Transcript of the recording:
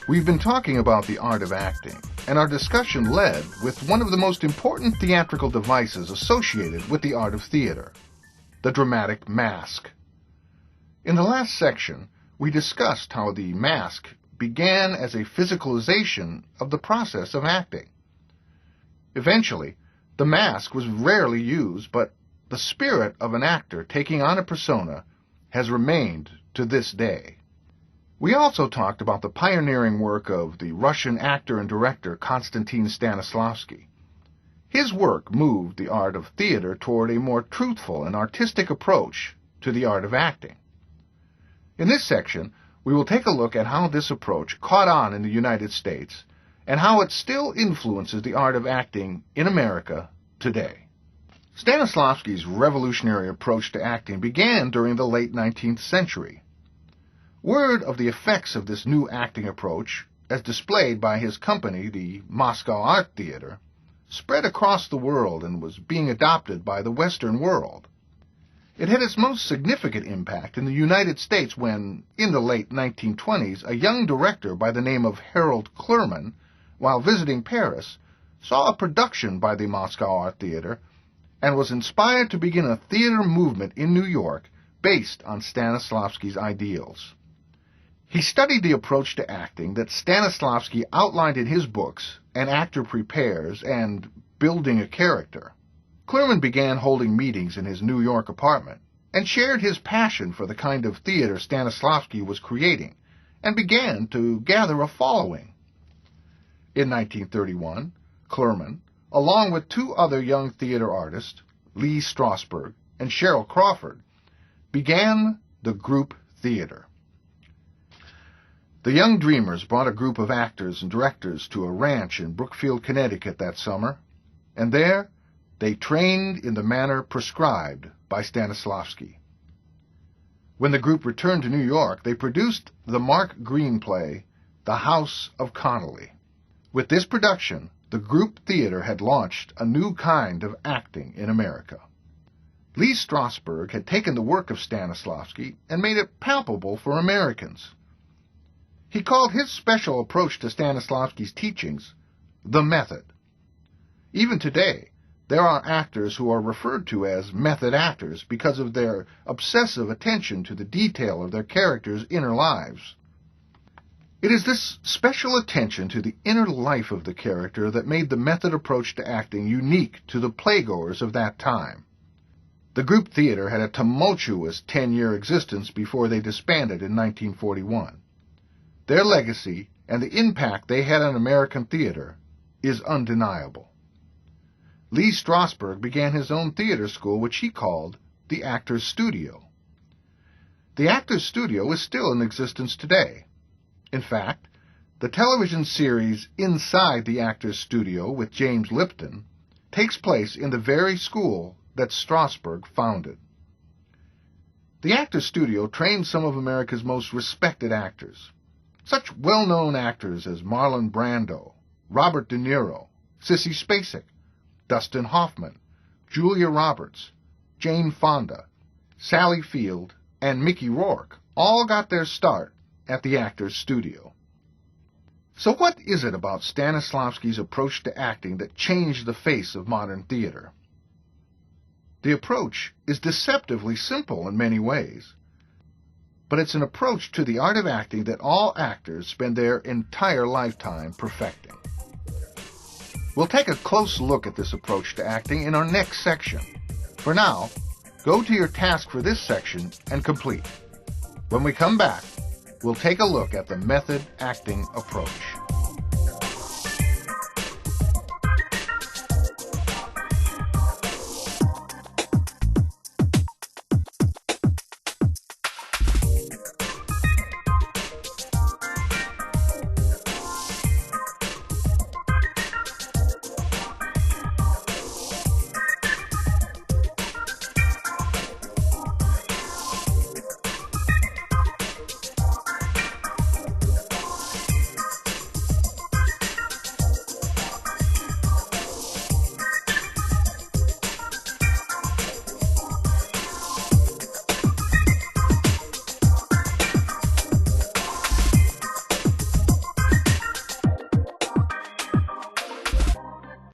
We've been talking about the art of acting, and our discussion led with one of the most important theatrical devices associated with the art of theater, the dramatic mask. In the last section, we discussed how the mask began as a physicalization of the process of acting. Eventually, the mask was rarely used, but the spirit of an actor taking on a persona has remained to this day. We also talked about the pioneering work of the Russian actor and director Konstantin Stanislavski. His work moved the art of theater toward a more truthful and artistic approach to the art of acting. In this section, we will take a look at how this approach caught on in the United States and how it still influences the art of acting in America today. Stanislavski's revolutionary approach to acting began during the late 19th century. Word of the effects of this new acting approach, as displayed by his company, the Moscow Art Theater, spread across the world and was being adopted by the Western world. It had its most significant impact in the United States when, in the late 1920s, a young director by the name of Harold Clurman, while visiting Paris, saw a production by the Moscow Art Theater and was inspired to begin a theater movement in New York based on Stanislavski's ideals. He studied the approach to acting that Stanislavski outlined in his books, An Actor Prepares and Building a Character. Clurman began holding meetings in his New York apartment and shared his passion for the kind of theater Stanislavski was creating and began to gather a following. In 1931, Clurman, along with two other young theater artists, Lee Strasberg and Cheryl Crawford, began the group theater. The young dreamers brought a group of actors and directors to a ranch in Brookfield, Connecticut that summer, and there they trained in the manner prescribed by Stanislavski. When the group returned to New York, they produced the Mark Greene play, The House of Connolly. With this production, the group theater had launched a new kind of acting in America. Lee Strasberg had taken the work of Stanislavski and made it palpable for Americans. He called his special approach to Stanislavski's teachings the method. Even today, there are actors who are referred to as method actors because of their obsessive attention to the detail of their characters' inner lives. It is this special attention to the inner life of the character that made the method approach to acting unique to the playgoers of that time. The group theater had a tumultuous 10-year existence before they disbanded in 1941. Their legacy and the impact they had on American theater is undeniable. Lee Strasberg began his own theater school, which he called the Actors Studio. The Actors Studio is still in existence today. In fact, the television series Inside the Actors Studio with James Lipton takes place in the very school that Strasberg founded. The Actors Studio trained some of America's most respected actors. Such well-known actors as Marlon Brando, Robert De Niro, Sissy Spacek, Dustin Hoffman, Julia Roberts, Jane Fonda, Sally Field, and Mickey Rourke all got their start at the Actors Studio. So what is it about Stanislavski's approach to acting that changed the face of modern theater? The approach is deceptively simple in many ways, but it's an approach to the art of acting that all actors spend their entire lifetime perfecting. We'll take a close look at this approach to acting in our next section. For now, go to your task for this section and complete. When we come back, we'll take a look at the method acting approach.